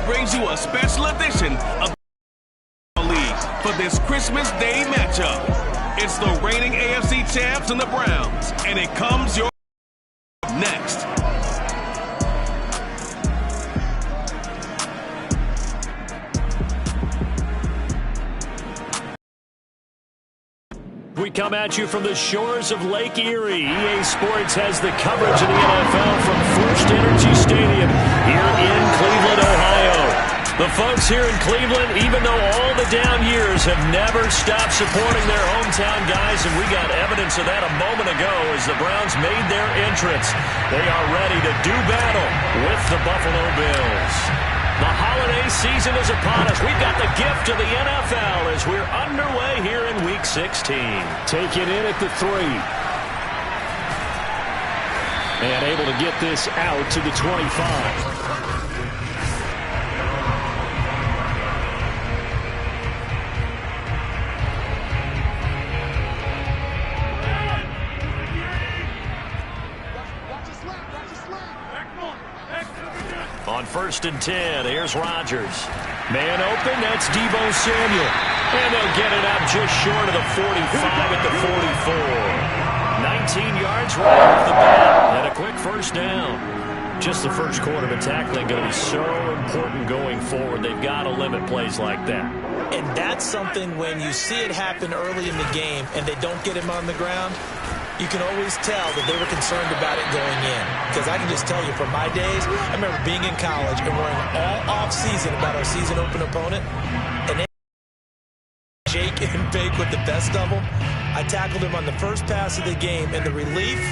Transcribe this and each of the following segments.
brings you a special edition of the League for this Christmas Day matchup. It's the reigning AFC champs and the Browns, and it comes your next. We come at you from the shores of Lake Erie. EA Sports has the coverage of the NFL from First Energy Stadium here in Cleveland, Ohio. The folks here in Cleveland, even though all the down years, have never stopped supporting their hometown guys, and we got evidence of that a moment ago as the Browns made their entrance. They are ready to do battle with the Buffalo Bills. The holiday season is upon us. We've got the gift of the NFL as we're underway here in Week 16. Taken in at the 3. And able to get this out to the 25. On 1st and 10, here's Rodgers. Man open, that's Deebo Samuel. And they'll get it out just short of the 45 at the 44. 19 yards right off the bat. And a quick first down. Just the first quarter, but tackling going to be so important going forward. They've got to limit plays like that. And that's something when you see it happen early in the game and they don't get him on the ground, you can always tell that they were concerned about it going in. Because I can just tell you from my days, I remember being in college and worrying all off-season about our season open opponent. And then shake and bake with the best of them. I tackled him on the first pass of the game, and the relief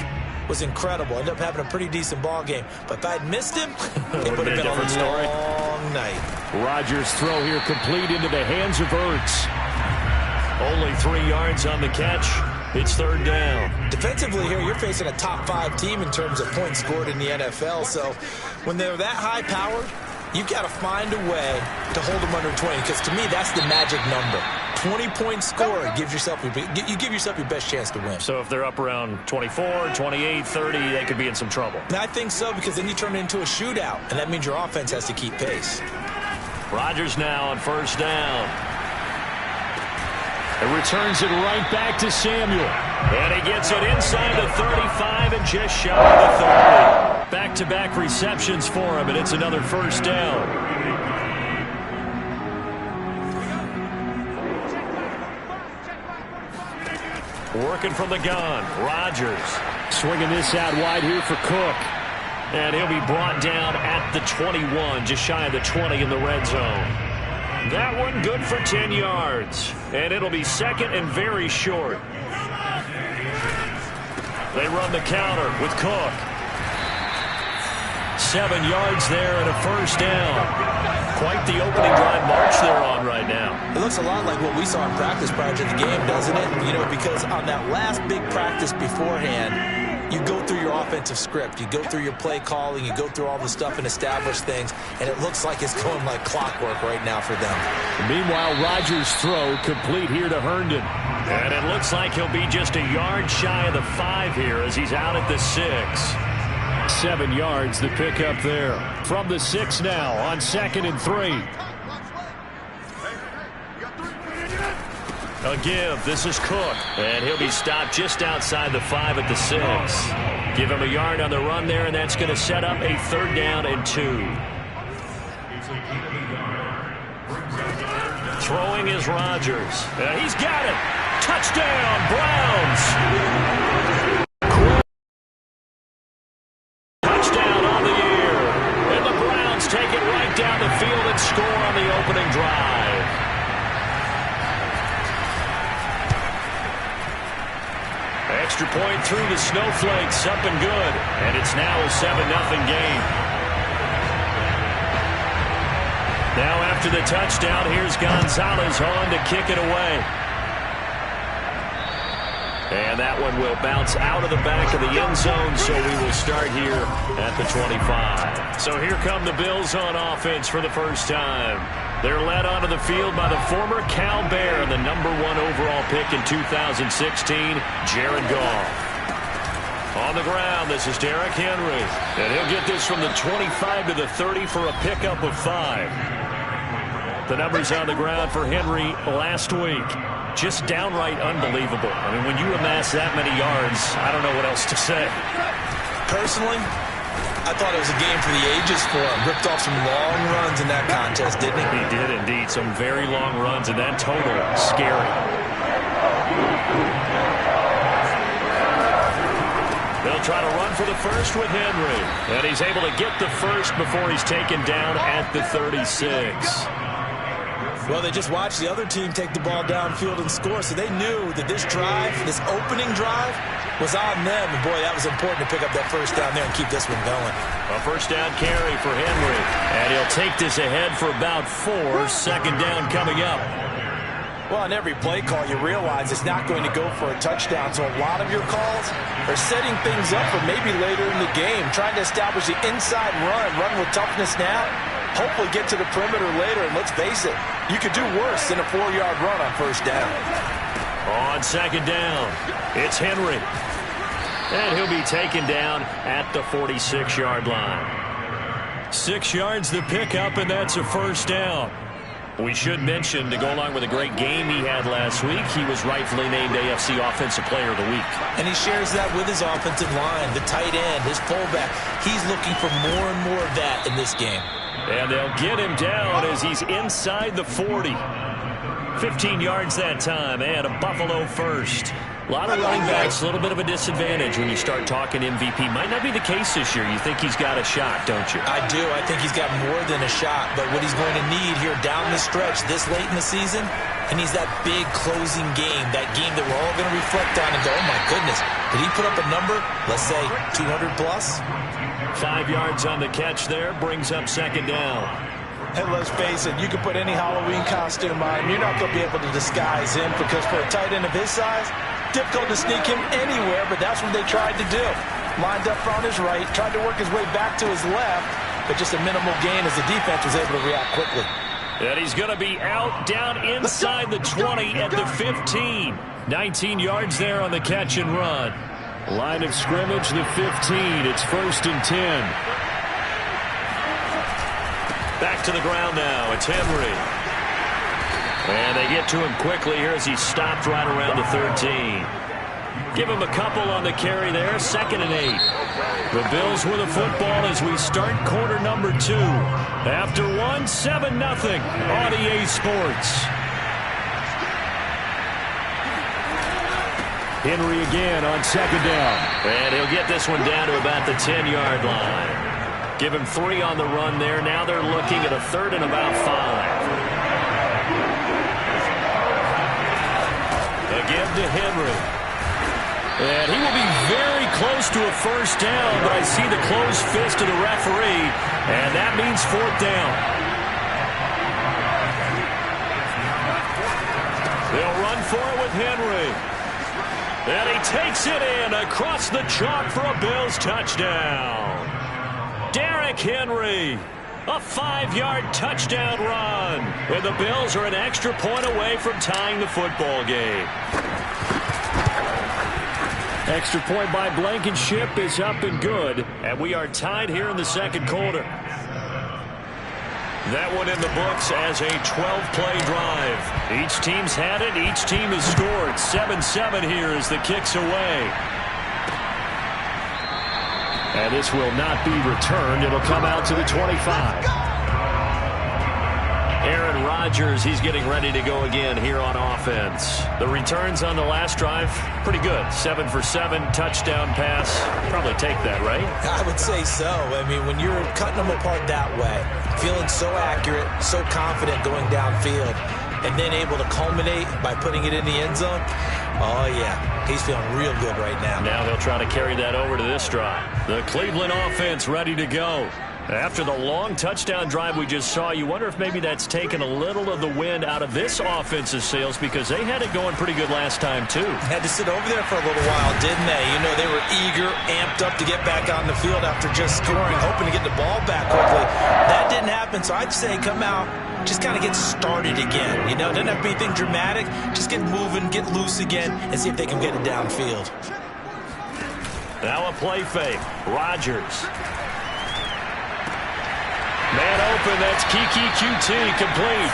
was incredible. Ended up having a pretty decent ball game. But if I had missed him, it would have been a long night. Rodgers' throw here complete into the hands of Ertz. Only 3 yards on the catch. It's 3rd down. Defensively here, you're facing a top 5 team in terms of points scored in the NFL. So when they're that high powered, you've got to find a way to hold them under 20. Because to me, that's the magic number. 20 points scored gives yourself you give yourself your best chance to win. So if they're up around 24, 28, 30, they could be in some trouble. And I think so, because then you turn it into a shootout, and that means your offense has to keep pace. Rodgers now on 1st down. It returns it right back to Samuel. And he gets it inside the 35 and just shy of the 30. Back-to-back receptions for him, and it's another 1st down. Working from the gun, Rodgers. Swinging this out wide here for Cook. And he'll be brought down at the 21, just shy of the 20 in the red zone. That one good for 10 yards. And it'll be 2nd and very short. They run the counter with Cook. 7 yards there and a 1st down. Quite the opening drive march they're on right now. It looks a lot like what we saw in practice prior to the game, doesn't it? You know, because on that last big practice beforehand, you go through your offensive script. You go through your play calling. You go through all the stuff and establish things. And it looks like it's going like clockwork right now for them. Meanwhile, Rodgers' throw complete here to Herndon. And it looks like he'll be just a yard shy of the 5 here as he's out at the 6. 7 yards the pick up there. From the 6 now on 2nd and 3. A give. This is Cook. And he'll be stopped just outside the 5 at the 6. Give him a yard on the run there, and that's going to set up a 3rd down and 2. Throwing is Rodgers. He's got it. Touchdown, Browns. Touchdown on the year. And the Browns take it right down the field and score on the opening drive. Extra point through the snowflakes, up and good. And it's now a 7-0 game. Now after the touchdown, here's Gonzalez on to kick it away. And that one will bounce out of the back of the end zone, so we will start here at the 25. So here come the Bills on offense for the first time. They're led onto the field by the former Cal Bear and the #1 overall pick in 2016, Jared Goff. On the ground, this is Derrick Henry. And he'll get this from the 25 to the 30 for a pickup of 5. The numbers on the ground for Henry last week, just downright unbelievable. I mean, when you amass that many yards, I don't know what else to say. Personally, I thought it was a game for the ages for him. Ripped off some long runs in that contest, didn't he? He did indeed. Some very long runs, and that total scary. They'll try to run for the first with Henry. And he's able to get the first before he's taken down at the 36. Well, they just watched the other team take the ball downfield and score, so they knew that this drive, this opening drive, was on them. And, boy, that was important to pick up that first down there and keep this one going. A first down carry for Henry. And he'll take this ahead for about 4. Second down coming up. Well, on every play call, you realize it's not going to go for a touchdown. So a lot of your calls are setting things up for maybe later in the game, trying to establish the inside run with toughness now. Hopefully get to the perimeter later, and let's face it, you could do worse than a 4-yard run on first down. On second down, it's Henry. And he'll be taken down at the 46-yard line. 6 yards the pickup, and that's a first down. We should mention, to go along with a great game he had last week, he was rightfully named AFC Offensive Player of the Week. And he shares that with his offensive line, the tight end, his fullback. He's looking for more and more of that in this game. And they'll get him down as he's inside the 40. 15 yards that time, and a Buffalo first. A lot of running backs, a little bit of a disadvantage when you start talking MVP. Might not be the case this year. You think he's got a shot, don't you? I do. I think he's got more than a shot. But what he's going to need here down the stretch this late in the season, and he's that big closing game, that game that we're all going to reflect on and go, oh, my goodness, did he put up a number, let's say 200 plus? 5 yards on the catch there, brings up second down. And let's face it, you can put any Halloween costume on him. You're not going to be able to disguise him because for a tight end of his size, difficult to sneak him anywhere, but that's what they tried to do. Lined up on his right, tried to work his way back to his left, but just a minimal gain as the defense was able to react quickly. And he's going to be out down inside the 20 at the 15. 19 yards there on the catch and run. Line of scrimmage, the 15. It's 1st and 10. Back to the ground now. It's Henry. And they get to him quickly here as he stopped right around the 13. Give him a couple on the carry there. 2nd and 8. The Bills with the football as we start quarter number 2. After 1, 7-0 on EA Sports. Henry again on second down. And he'll get this one down to about the 10-yard line. Give him 3 on the run there. Now they're looking at a 3rd and about 5. Again to Henry. And he will be very close to a first down, but I see the closed fist of the referee, and that means 4th down. They'll run for it with Henry. And he takes it in across the chalk for a Bills touchdown. Derrick Henry, a 5-yard touchdown run. And the Bills are an extra point away from tying the football game. Extra point by Blankenship is up and good. And we are tied here in the second quarter. That one in the books as a 12-play drive. Each team's had it. Each team has scored. 7-7 here as the kick's away. And this will not be returned. It'll come out to the 25. Aaron Rodgers, he's getting ready to go again here on offense. The returns on the last drive, pretty good. 7 for 7, touchdown pass. Probably take that, right? I would say so. I mean, when you're cutting them apart that way, feeling so accurate, so confident going downfield, and then able to culminate by putting it in the end zone, oh, yeah, he's feeling real good right now. Now they'll try to carry that over to this drive. The Cleveland offense ready to go. After the long touchdown drive we just saw, you wonder if maybe that's taken a little of the wind out of this offensive sails because they had it going pretty good last time, too. Had to sit over there for a little while, didn't they? You know, they were eager, amped up to get back on the field after just scoring, hoping to get the ball back quickly. That didn't happen, so I'd say come out, just kind of get started again. You know, doesn't have to be anything dramatic. Just get moving, get loose again, and see if they can get it downfield. Now a play fake. Rodgers. Man open, that's Kiki QT complete.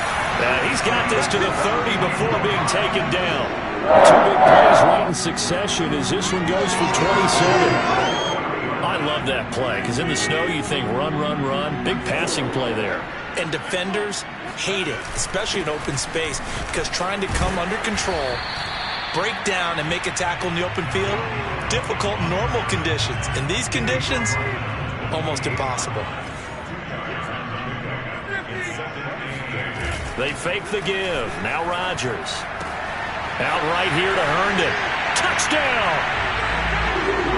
He's got this to the 30 before being taken down. Two big plays right in succession as this one goes for 27. I love that play because in the snow you think run, run, run. Big passing play there. And defenders hate it, especially in open space, because trying to come under control, break down, and make a tackle in the open field, difficult in normal conditions. In these conditions, almost impossible. They fake the give. Now Rodgers. Out right here to Herndon. Touchdown!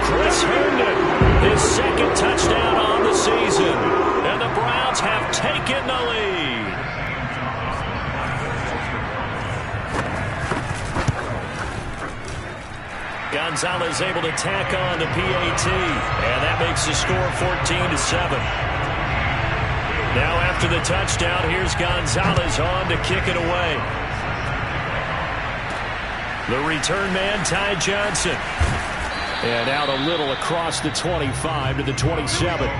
Chris Herndon, his second touchdown on the season. And the Browns have taken the lead. Gonzalez able to tack on the PAT. And that makes the score 14-7. Now after the touchdown, here's Gonzalez on to kick it away. The return man, Ty Johnson. And out a little across the 25 to the 27.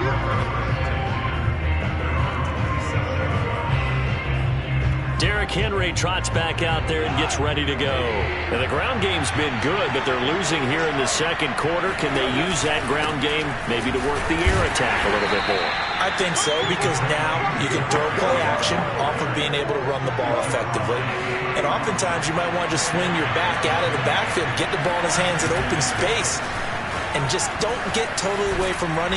Derrick Henry trots back out there and gets ready to go. And the ground game's been good, but they're losing here in the second quarter. Can they use that ground game maybe to work the air attack a little bit more? I think so, because now you can throw play action off of being able to run the ball effectively. And oftentimes you might want to just swing your back out of the backfield, get the ball in his hands in open space, and just don't get totally away from running.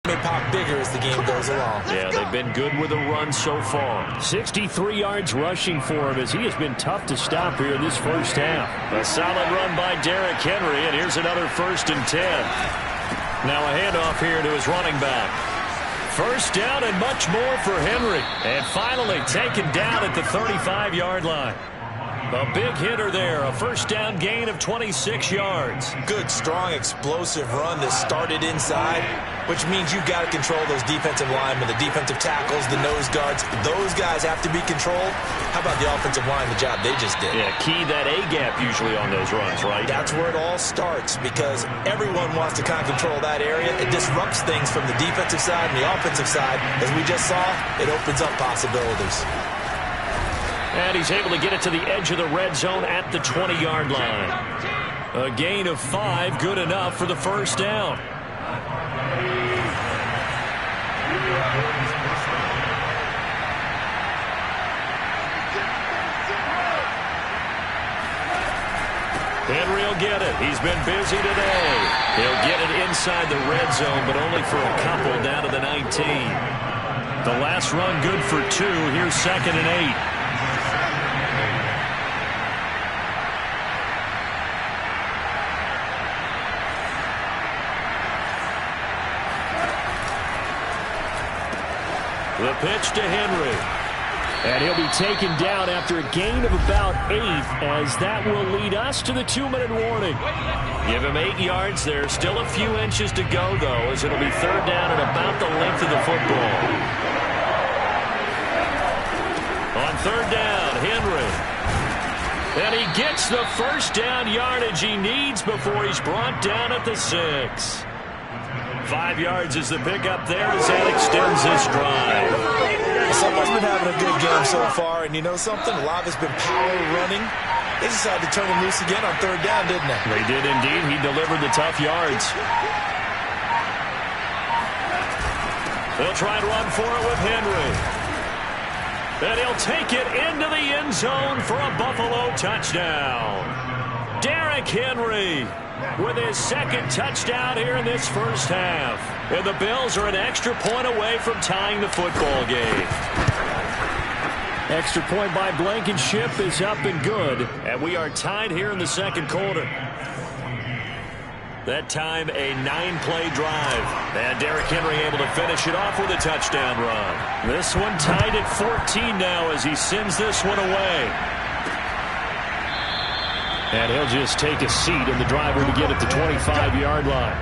May pop bigger as the game goes along. Yeah, they've been good with a run so far. 63 yards rushing for him as he has been tough to stop here in this first half. A solid run by Derrick Henry, and here's another 1st and 10. Now a handoff here to his running back. First down and much more for Henry. And finally taken down at the 35-yard line. A big hitter there. A first down gain of 26 yards. Good, strong, explosive run that started inside, which means you've got to control those defensive linemen, the defensive tackles, the nose guards. Those guys have to be controlled. How about the offensive line, the job they just did? Yeah, key that A-gap usually on those runs, right? That's where it all starts, because everyone wants to kind of control that area. It disrupts things from the defensive side and the offensive side. As we just saw, it opens up possibilities. And he's able to get it to the edge of the red zone at the 20-yard line. A gain of 5, good enough for the first down. Henry will get it. He's been busy today. He'll get it inside the red zone, but only for a couple down to the 19. The last run good for 2. Here's 2nd and 8. The pitch to Henry. And he'll be taken down after a gain of about 8, as that will lead us to the 2-minute warning. Give him 8 yards. There's still a few inches to go, though, as it'll be 3rd down and about the length of the football. On 3rd down, Henry. And he gets the first down yardage he needs before he's brought down at the 6. 5 yards is the pickup there as that extends this drive. Someone's been having a good game so far, and you know something? A lot of it's been power running. They decided to turn him loose again on 3rd down, didn't they? They did indeed. He delivered the tough yards. They'll try and run for it with Henry. And he'll take it into the end zone for a Buffalo touchdown. Derrick Henry with his 2nd touchdown here in this first half. And the Bills are an extra point away from tying the football game. Extra point by Blankenship is up and good. And we are tied here in the second quarter. That time a 9-play drive. And Derrick Henry able to finish it off with a touchdown run. This one tied at 14 now as he sends this one away. And he'll just take a seat in the driver to get at the 25-yard line.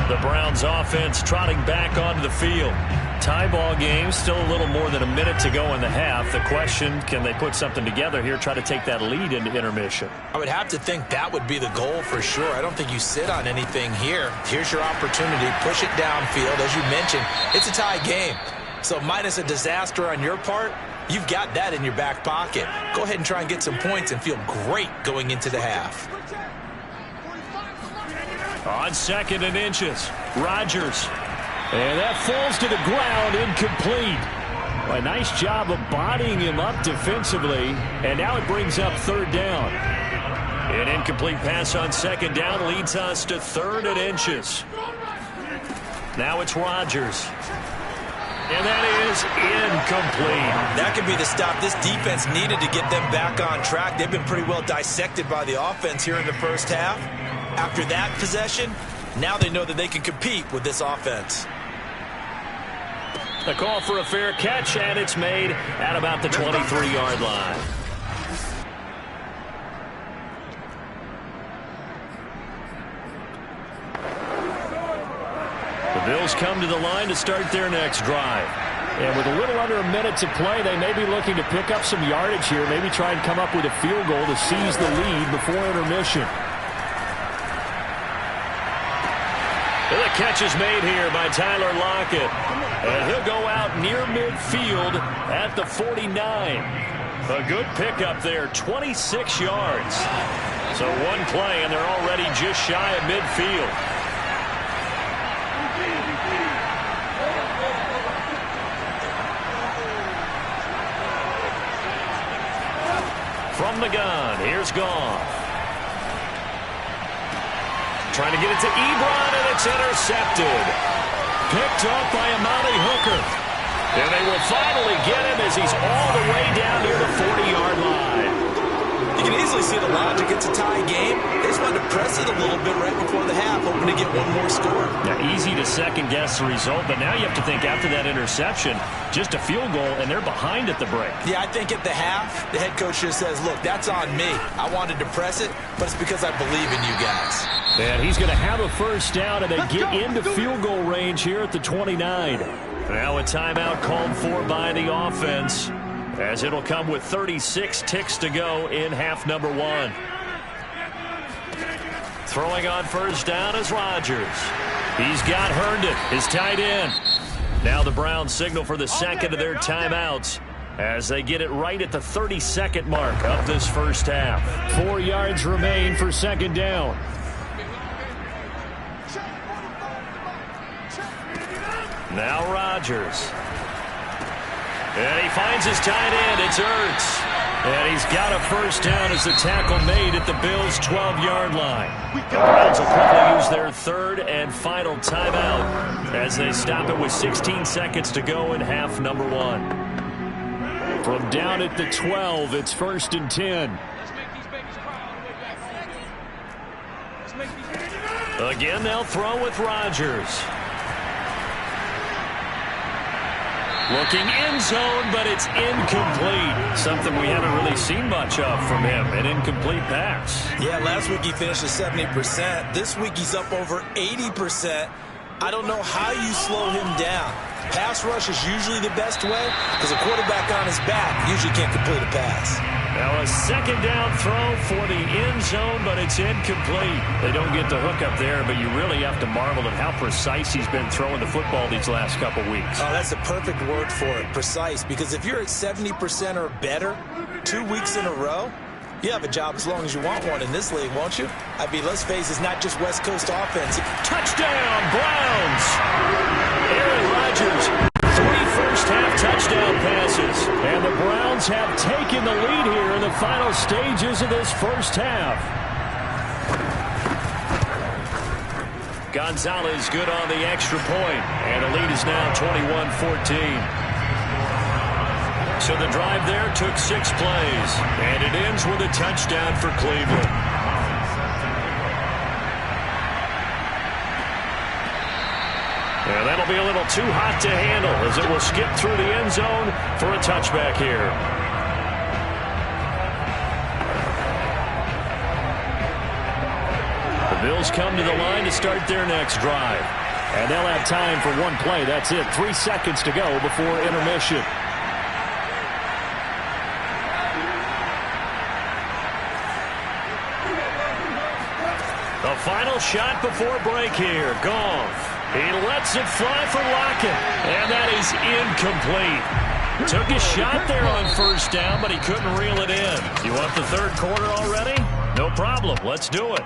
The Browns offense trotting back onto the field. Tie ball game, still a little more than a minute to go in the half. The question, can they put something together here, try to take that lead into intermission? I would have to think that would be the goal for sure. I don't think you sit on anything here. Here's your opportunity. Push it downfield. As you mentioned, it's a tie game. So minus a disaster on your part, you've got that in your back pocket. Go ahead and try and get some points and feel great going into the half. On 2nd and inches, Rodgers. And that falls to the ground, incomplete. Well, a nice job of bodying him up defensively, and now it brings up 3rd down. An incomplete pass on 2nd down leads us to 3rd and inches. Now it's Rodgers. And that is incomplete. That could be the stop this defense needed to get them back on track. They've been pretty well dissected by the offense here in the first half. After that possession, now they know that they can compete with this offense. A call for a fair catch, and it's made at about the 23-yard line. The Bills come to the line to start their next drive. And with a little under a minute to play, they may be looking to pick up some yardage here, maybe try and come up with a field goal to seize the lead before intermission. And the catch is made here by Tyler Lockett. And he'll go out near midfield at the 49. A good pickup there, 26 yards. So one play, and they're already just shy of midfield. From the gun, here's Goff. Trying to get it to Ebron, and it's intercepted. Picked off by Amani Hooker. And they will finally get him as he's all the way down near the 40-yard line. You can easily see the logic. It's a tie game. They just wanted to press it a little bit right before the half, hoping to get one more score. Now, easy to second-guess the result, but now you have to think after that interception, just a field goal, and they're behind at the break. Yeah, I think at the half, the head coach just says, look, that's on me. I wanted to press it, but it's because I believe in you guys. And he's going to have a first down, and they get into field goal range here at the 29. Now a timeout called for by the offense, as it'll come with 36 ticks to go in half number 1. Throwing on first down is Rodgers. He's got Herndon, his tight end. Now the Browns signal for the second of their timeouts as they get it right at the 32nd mark of this first half. 4 yards remain for 2nd down. Now Rodgers. And he finds his tight end. It's Ertz. And he's got a first down as the tackle made at the Bills' 12-yard line. The Browns will quickly use their 3rd and final timeout as they stop it with 16 seconds to go in half number 1. From down at the 12, it's 1st and 10. Again, they'll throw with Rodgers. Looking end zone, but it's incomplete. Something we haven't really seen much of from him, an incomplete pass. Yeah, last week he finished at 70%. This week he's up over 80%. I don't know how you slow him down. Pass rush is usually the best way because a quarterback on his back usually can't complete a pass. Now a 2nd down throw for the end zone, but it's incomplete. They don't get the hook up there, but you really have to marvel at how precise he's been throwing the football these last couple weeks. Oh, that's the perfect word for it, precise, because if you're at 70% or better 2 weeks in a row, you have a job as long as you want one in this league, won't you? I mean, let's face it, it's not just West Coast offense. Touchdown, Browns! Aaron Rodgers, 3 first-half touchdown passes. And the Browns have taken the lead here in the final stages of this first half. Gonzalez good on the extra point, and the lead is now 21-14. So the drive there took 6 plays, and it ends with a touchdown for Cleveland. And that'll be a little too hot to handle as it will skip through the end zone for a touchback here. The Bills come to the line to start their next drive. And they'll have time for one play. That's it. 3 seconds to go before intermission. The final shot before break here. Goff. He lets it fly for Lockett. And that is incomplete. Took a shot there on first down, but he couldn't reel it in. You want the third quarter already? No problem. Let's do it.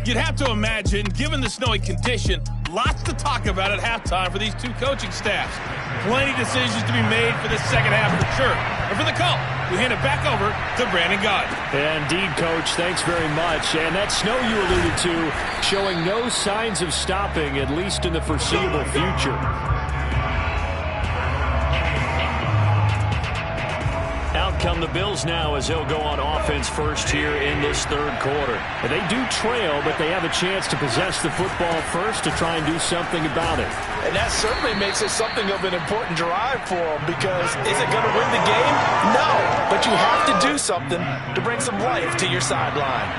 You'd have to imagine, given the snowy condition, lots to talk about at halftime for these two coaching staffs. Plenty of decisions to be made for this second half for sure. And for the call, we hand it back over to Brandon Gaudin. Indeed, Coach. Thanks very much. And that snow you alluded to showing no signs of stopping, at least in the foreseeable future. Out come the Bills now as they'll go on offense first here in this third quarter. They do trail, but they have a chance to possess the football first to try and do something about it. And that certainly makes it something of an important drive for them, because is it going to win the game? No, but you have to do something to bring some life to your sideline.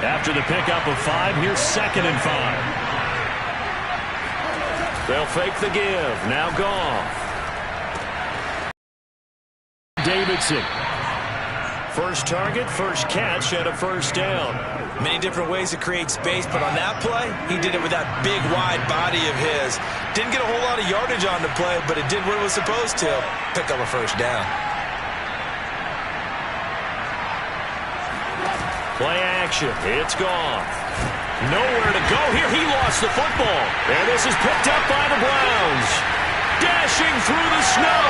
After the pickup of 5, here's 2nd and 5. They'll fake the give. Now Goff. Davidson. First target, first catch, and a first down. Many different ways to create space, but on that play, he did it with that big, wide body of his. Didn't get a whole lot of yardage on the play, but it did what it was supposed to. Pick up a first down. Play action. It's gone. Nowhere to go here. He lost the football. And this is picked up by the Browns. Dashing through the snow.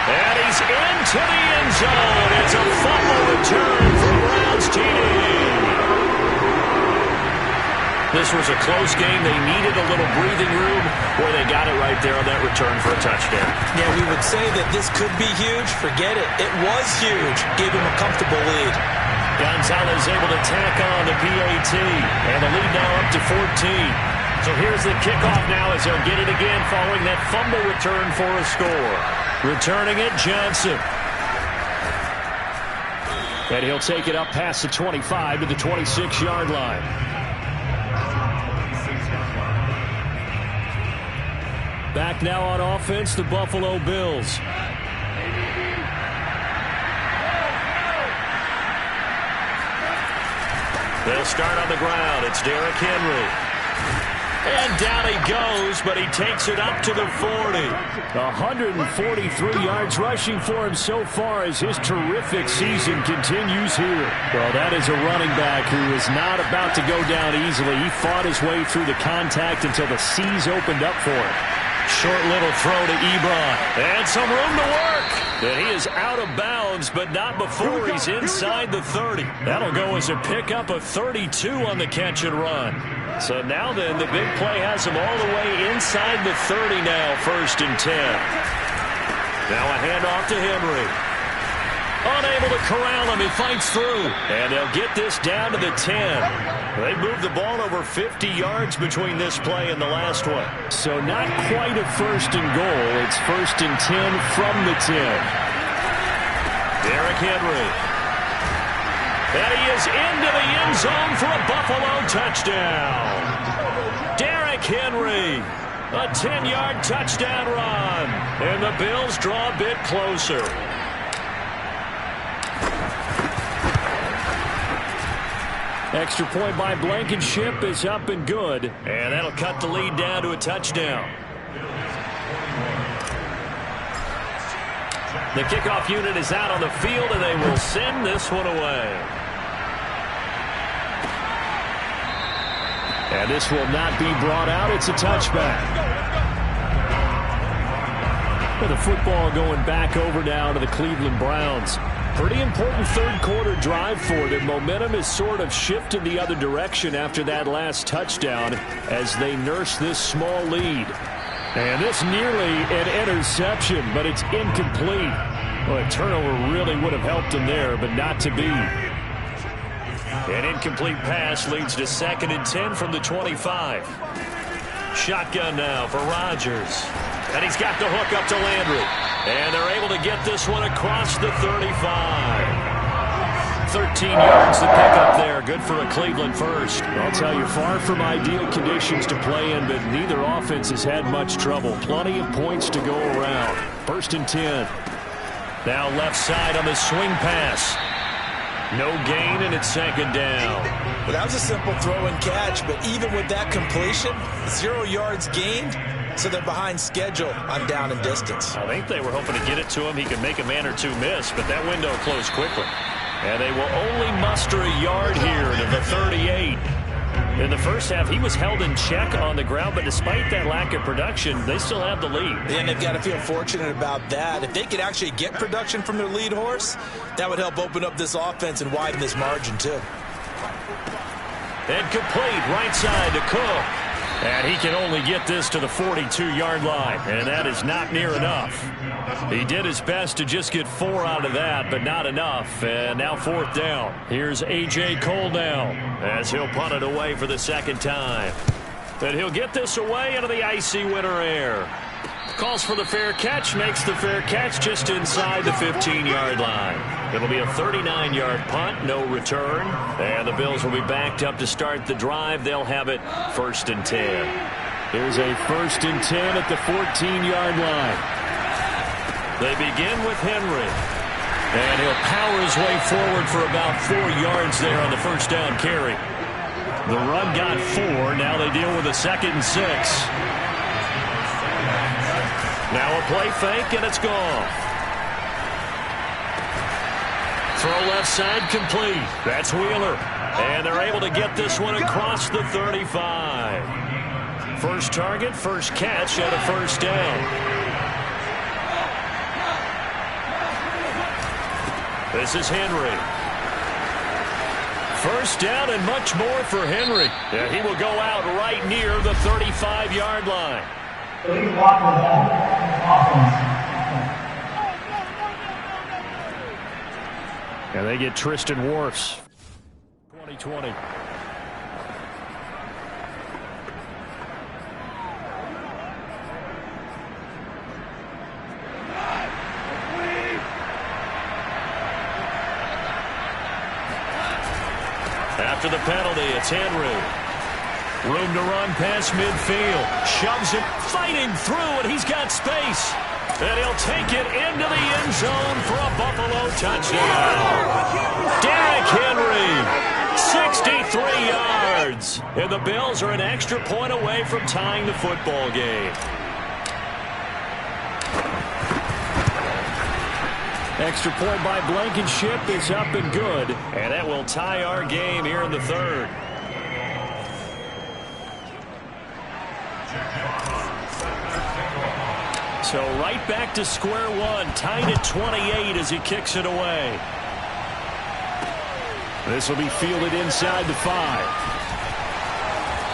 And he's into the end zone. It's a fumble return for Browns TD. This was a close game. They needed a little breathing room. Boy, they got it right there on that return for a touchdown. Yeah, we would say that this could be huge. Forget it. It was huge. Gave him a comfortable lead. Gonzalez able to tack on the PAT. And the lead now up to 14. So here's the kickoff now as they'll get it again following that fumble return for a score. Returning it, Johnson. And he'll take it up past the 25 to the 26-yard line. Back now on offense, the Buffalo Bills. They'll start on the ground. It's Derrick Henry. And down he goes, but he takes it up to the 40. 143 yards rushing for him so far as his terrific season continues here. Well, that is a running back who is not about to go down easily. He fought his way through the contact until the seas opened up for him. Short little throw to Ebron. And some room to work. And he is out of bounds, but not before he's inside the 30. That'll go as a pickup of 32 on the catch and run. So now then, the big play has him all the way inside the 30 now, 1st and 10. Now a handoff to Henry. Unable to corral him, he fights through. And they'll get this down to the 10. They moved the ball over 50 yards between this play and the last one. So not quite a 1st and goal. It's 1st and 10 from the 10. Derrick Henry. And he is into the end zone for a Buffalo touchdown. Derrick Henry, a 10-yard touchdown run. And the Bills draw a bit closer. Extra point by Blankenship is up and good. And that'll cut the lead down to a touchdown. The kickoff unit is out on the field, and they will send this one away. And this will not be brought out. It's a touchback. With the football going back over now to the Cleveland Browns. Pretty important third quarter drive for them. Momentum has sort of shifted the other direction after that last touchdown as they nurse this small lead. And this nearly an interception, but it's incomplete. Well, a turnover really would have helped them there, but not to be. An incomplete pass leads to 2nd and 10 from the 25. Shotgun now for Rodgers. And he's got the hook up to Landry. And they're able to get this one across the 35. 13 yards to pick up there. Good for a Cleveland first. I'll tell you, far from ideal conditions to play in, but neither offense has had much trouble. Plenty of points to go around. 1st and 10. Now left side on the swing pass. No gain, and it's 2nd down. Well, that was a simple throw and catch, but even with that completion, 0 yards gained, so they're behind schedule on down and distance. I think they were hoping to get it to him. He could make a man or two miss, but that window closed quickly. And they will only muster a yard here to the 38. In the first half, he was held in check on the ground, but despite that lack of production, they still have the lead. And they've got to feel fortunate about that. If they could actually get production from their lead horse, that would help open up this offense and widen this margin, too. And complete, right side to Cook. And he can only get this to the 42-yard line, and that is not near enough. He did his best to just get 4 out of that, but not enough. And now 4th down. Here's A.J. Cole now as he'll punt it away for the 2nd time. And he'll get this away into the icy winter air. Calls for the fair catch, makes the fair catch just inside the 15-yard line. It'll be a 39-yard punt, no return. And the Bills will be backed up to start the drive. They'll have it 1st and 10. Here's a 1st and 10 at the 14-yard line. They begin with Henry. And he'll power his way forward for about 4 yards there on the 1st down carry. The run got 4. Now they deal with a 2nd and 6. Now a play fake, and it's gone. Throw left side complete. That's Wheeler. And they're able to get this one across the 35. First target, first catch at a 1st down. This is Henry. 1st down and much more for Henry. And he will go out right near the 35-yard line. And they get Tristan Wirfs. 2020. After the penalty, it's Henry. Room to run past midfield. Shoves it, fighting through, and he's got space. And he'll take it into the end zone for a Buffalo touchdown. Derrick Henry, 63 yards. And the Bills are an extra point away from tying the football game. Extra point by Blankenship is up and good. And that will tie our game here in the 3rd. So right back to square one, tied at 28 as he kicks it away. This will be fielded inside the 5.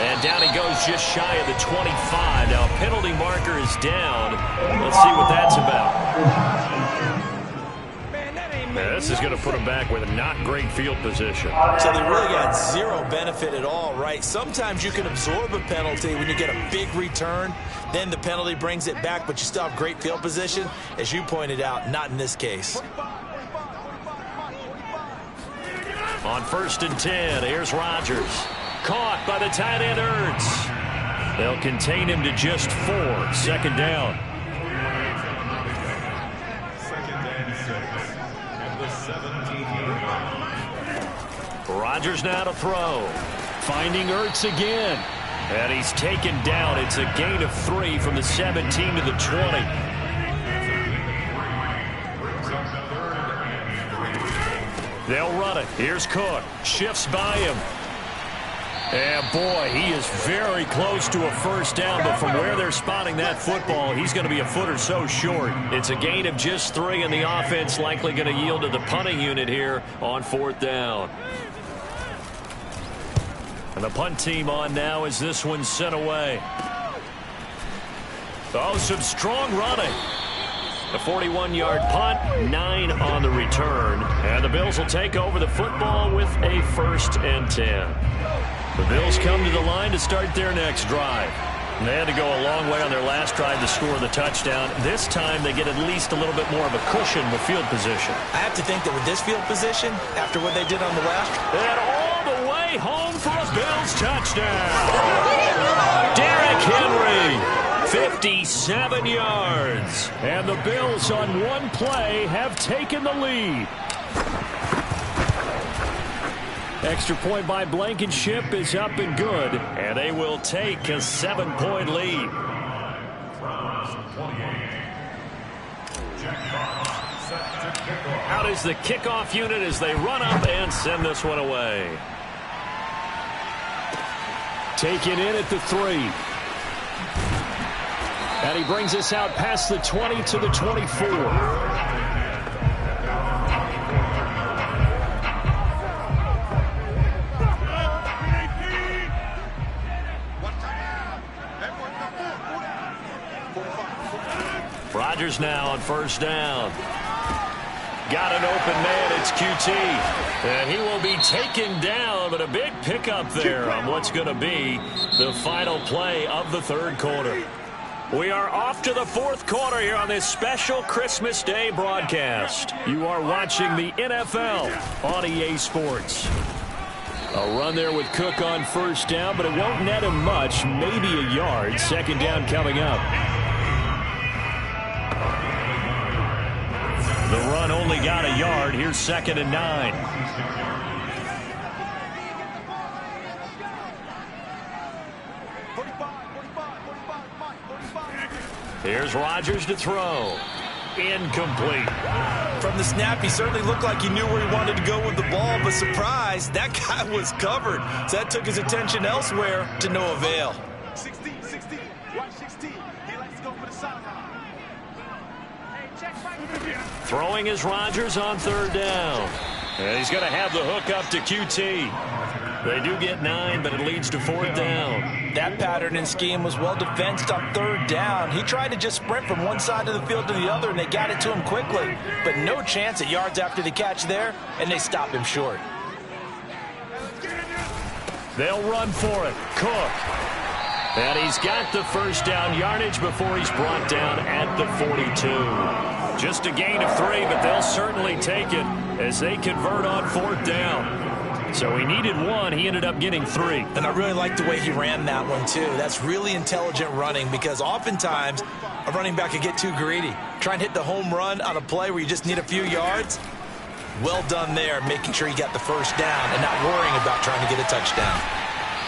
And down he goes just shy of the 25. Now a penalty marker is down. Let's see what that's about. This is going to put him back with a not great field position. So they really got 0 benefit at all, right? Sometimes you can absorb a penalty when you get a big return. Then the penalty brings it back, but you still have great field position. As you pointed out, not in this case. On 1st and 10, here's Rodgers. Caught by the tight end Ertz. They'll contain him to just 4. 2nd down. Rodgers now to throw. Finding Ertz again. And he's taken down. It's a gain of 3 from the 17 to the 20. They'll run it. Here's Cook. Shifts by him. And boy, he is very close to a 1st down, but from where they're spotting that football, he's going to be a foot or so short. It's a gain of just 3, and the offense likely going to yield to the punting unit here on 4th down. And the punt team on now as this one's sent away. Oh, some strong running. A 41-yard punt, 9 on the return. And the Bills will take over the football with a 1st and 10. The Bills come to the line to start their next drive. And they had to go a long way on their last drive to score the touchdown. This time they get at least a little bit more of a cushion with field position. I have to think that with this field position, after what they did on the left, and all the way home for a Bills touchdown. Derrick Henry, 57 yards. And the Bills on one play have taken the lead. Extra point by Blankenship is up and good. And they will take a 7-point lead. Out is the kickoff unit as they run up and send this one away. Taken in at the 3. And he brings us out past the 20 to the 24. Rodgers now on first down. Got an open man. It's QT. And he will be taken down, but a big pickup there on what's going to be the final play of the third quarter. We are off to the fourth quarter here on this special Christmas Day broadcast. You are watching the NFL on EA Sports. A run there with Cook on first down, but it won't net him much, maybe a yard. Second down coming up. The run only got a yard. Here's 2nd and 9. Here's Rodgers to throw. Incomplete. from the snap, he certainly looked like he knew where he wanted to go with the ball, but surprise, that guy was covered. So that took his attention elsewhere to no avail. 16, watch 16. He likes to go for the sideline. Hey, check right. Throwing is Rodgers on third down. And he's going to have the hook up to QT. They do get 9, but it leads to 4th down. That pattern and scheme was well defensed on third down. He tried to just sprint from one side of the field to the other, and they got it to him quickly. But no chance at yards after the catch there, and they stop him short. They'll run for it. Cook. And he's got the first down yardage before he's brought down at the 42. Just a gain of 3, but they'll certainly take it as they convert on 4th down. So he needed 1. He ended up getting 3. And I really like the way he ran that one, too. That's really intelligent running because oftentimes a running back could get too greedy. Try and hit the home run on a play where you just need a few yards. Well done there, making sure he got the first down and not worrying about trying to get a touchdown.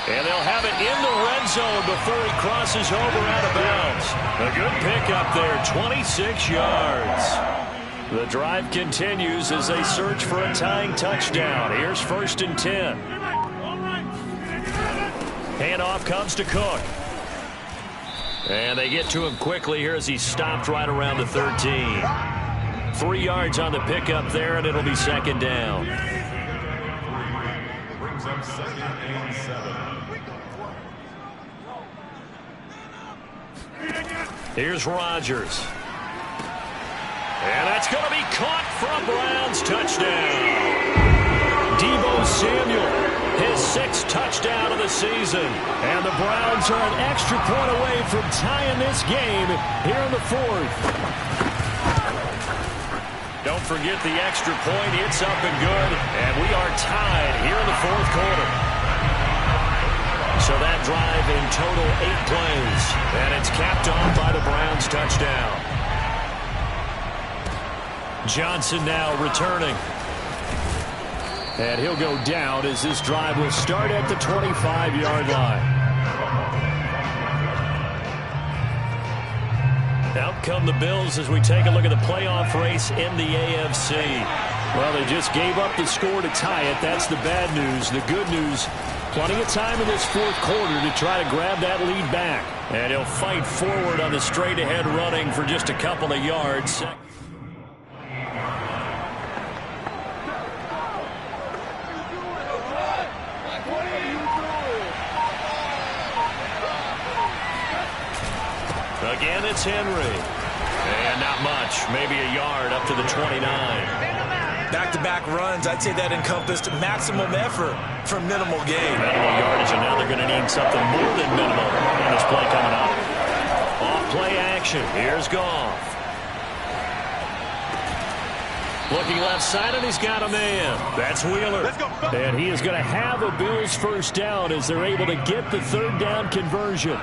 And they'll have it in the red zone before he crosses over out of bounds. A good pickup there, 26 yards. The drive continues as they search for a tying touchdown. Here's 1st and 10. Handoff comes to Cook. And they get to him quickly here as he stopped right around the 13. 3 yards on the pickup there, and it'll be 2nd down. Brings up 2nd and 7. Here's Rodgers. And that's going to be caught from Browns. Touchdown. Deebo Samuel, his 6th touchdown of the season. And the Browns are an extra point away from tying this game here in the 4th. Don't forget the extra point. It's up and good. And we are tied here in the 4th quarter. So that drive in total 8 plays. And it's capped off by the Browns touchdown. Johnson now returning. And he'll go down as this drive will start at the 25-yard line. Out come the Bills as we take a look at the playoff race in the AFC. Well, they just gave up the score to tie it. That's the bad news. The good news, plenty of time in this 4th quarter to try to grab that lead back. And he'll fight forward on the straight-ahead running for just a couple of yards. Again, it's Henry. And not much. Maybe a yard up to the 29. Back-to-back runs, I'd say that encompassed maximum effort for minimal gain. Minimal yardage, and now they're going to need something more than minimal on this play coming up. formation. Here's Goff. Looking left side, and he's got a man. That's Wheeler. And he is going to have a Bills first down as they're able to get the third down conversion.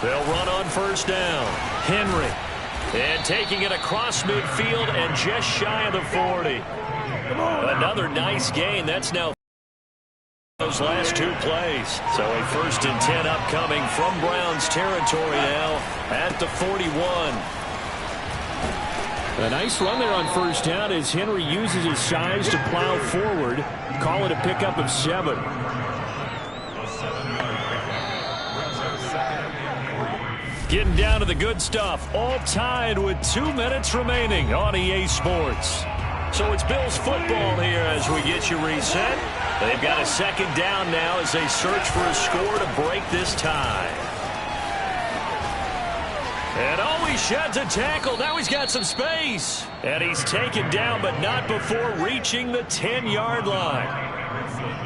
They'll run on first down. Henry. And taking it across midfield and just shy of the 40. Another nice gain. That's now those last two plays. So a 1st and 10 upcoming from Browns territory now at the 41. A nice run there on first down as Henry uses his size to plow forward. Call it a pickup of 7. Getting down to the good stuff. All tied with 2 minutes remaining on EA Sports. So it's Bills football here as we get you reset. They've got a second down now as they search for a score to break this tie. And he sheds a tackle. Now he's got some space. And he's taken down, but not before reaching the 10-yard line.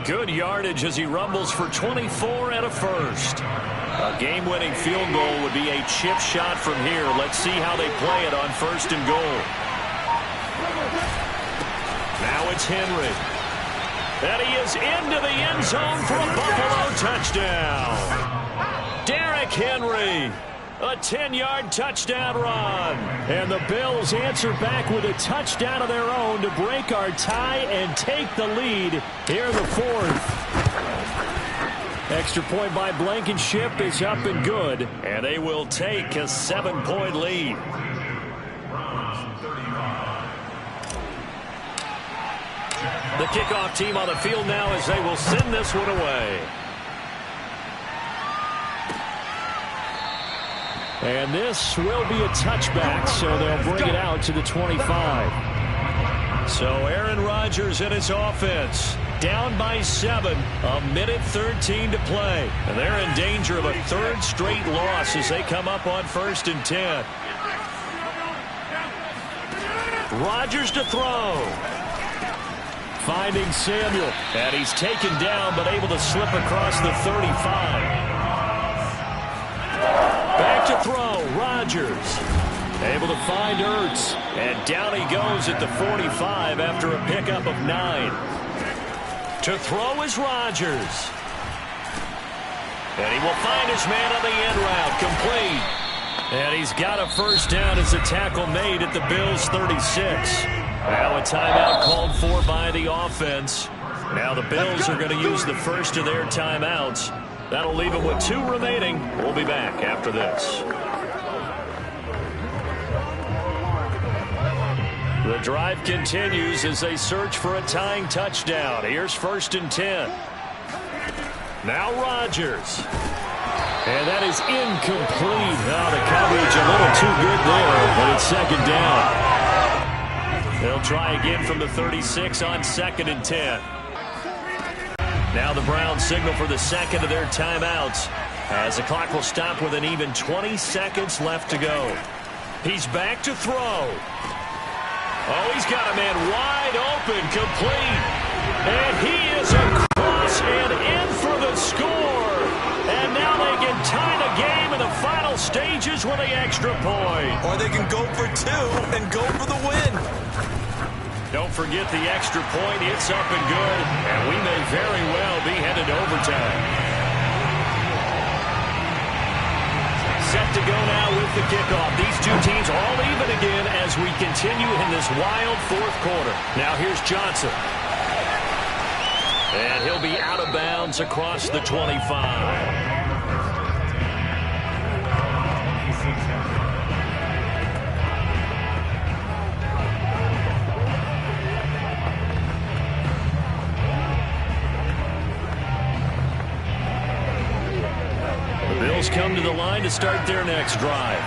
Good yardage as he rumbles for 24 and a first. A game-winning field goal would be a chip shot from here. Let's see how they play it on 1st and goal. Now it's Henry. And he is into the end zone for a Buffalo touchdown. Derrick Henry, a 10-yard touchdown run. And the Bills answer back with a touchdown of their own to break our tie and take the lead here in the 4th. Extra point by Blankenship is up and good. And they will take a 7-point lead. The kickoff team on the field now as they will send this one away. And this will be a touchback, so they'll bring it out to the 25. So Aaron Rodgers and his offense down by 7, 1:13 to play. And they're in danger of a 3rd straight loss as they come up on 1st and 10. Rodgers to throw. Finding Samuel. And he's taken down but able to slip across the 35. Back to throw. Rodgers. Able to find Ertz. And down he goes at the 45 after a pickup of 9. To throw is Rodgers. And he will find his man on the end route. Complete. And he's got a first down as the tackle made at the Bills' 36. Now a timeout called for by the offense. Now the Bills are going to use the first of their timeouts. That'll leave them with 2 remaining. We'll be back after this. The drive continues as they search for a tying touchdown. Here's 1st and 10. Now Rodgers. And that is incomplete. Oh, the coverage a little too good there, but it's 2nd down. They'll try again from the 36 on 2nd and 10. Now the Browns signal for the second of their timeouts as the clock will stop with an even 20 seconds left to go. He's back to throw. Oh, he's got a man wide open, complete. And he is across and in for the score. And now they can tie the game in the final stages with the extra point. Or they can go for 2 and go for the win. Don't forget the extra point. It's up and good. And we may very well be headed to overtime. Set to go now with the kickoff. These two teams all even again as we continue in this wild 4th quarter. Now here's Johnson. And he'll be out of bounds across the 25. Bills come to the line to start their next drive.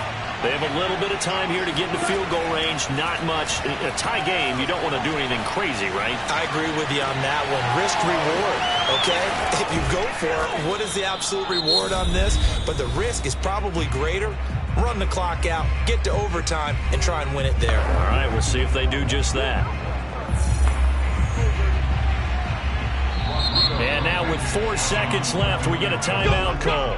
They have a little bit of time here to get into field goal range. Not much. A tie game, you don't want to do anything crazy, right? I agree with you on that one. Risk-reward, okay? If you go for it, what is the absolute reward on this? But the risk is probably greater. Run the clock out, get to overtime, and try and win it there. All right, we'll see if they do just that. And 4 seconds left. We get a timeout call.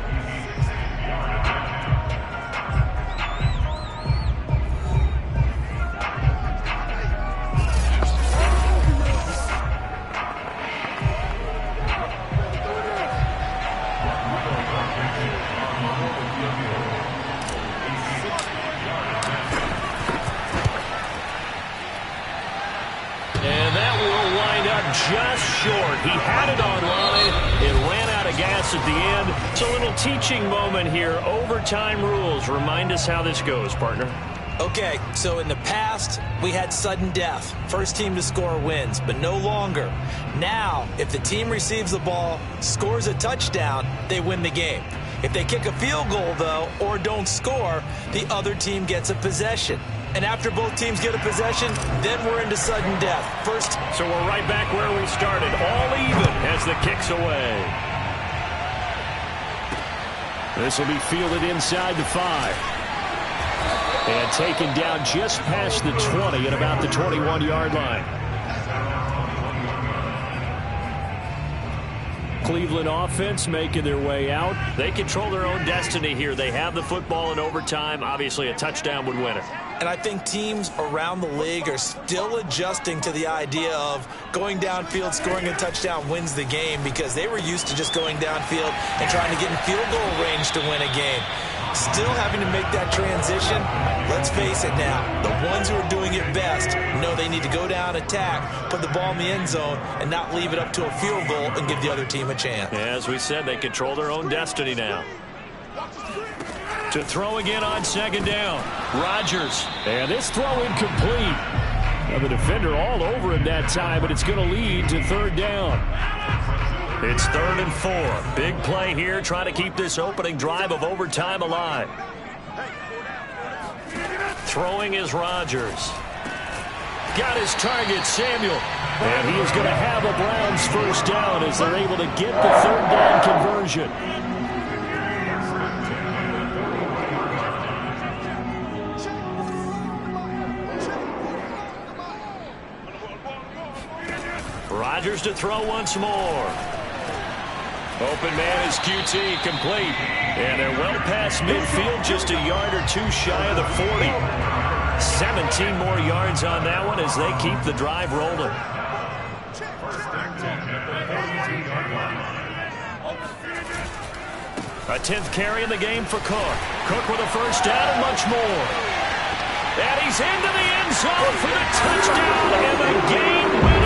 Just short. He had it online. It ran out of gas at the end. It's a little teaching moment here. Overtime rules. Remind us how this goes, partner. Okay, so in the past, we had sudden death. First team to score wins, but no longer. Now, if the team receives the ball, scores a touchdown, they win the game. If they kick a field goal, though, or don't score, the other team gets a possession. And after both teams get a possession, then we're into sudden death. First. So we're right back where we started. All even as the kick's away. This will be fielded inside the 5. And taken down just past the 20 at about the 21-yard line. Cleveland offense making their way out. They control their own destiny here. They have the football in overtime. Obviously, a touchdown would win it. And I think teams around the league are still adjusting to the idea of going downfield, scoring a touchdown wins the game, because they were used to just going downfield and trying to get in field goal range to win a game. Still having to make that transition. Let's face it now, the ones who are doing it best know they need to go down, attack, put the ball in the end zone, and not leave it up to a field goal and give the other team a chance. Yeah, as we said, they control their own destiny now. To throw again on second down. Rodgers. And this throw incomplete. Now the defender all over him that time, but it's going to lead to third down. It's 3rd and 4. Big play here, trying to keep this opening drive of overtime alive. Throwing is Rodgers. Got his target, Samuel. And he is going to have a Browns first down as they're able to get the third down conversion. Rodgers to throw once more. Open man is QT, complete. And they're well past midfield, just a yard or two shy of the 40. 17 more yards on that one as they keep the drive rolling. A 10th carry in the game for Cook. Cook with a first down and much more. And he's into the end zone for the touchdown and the game win.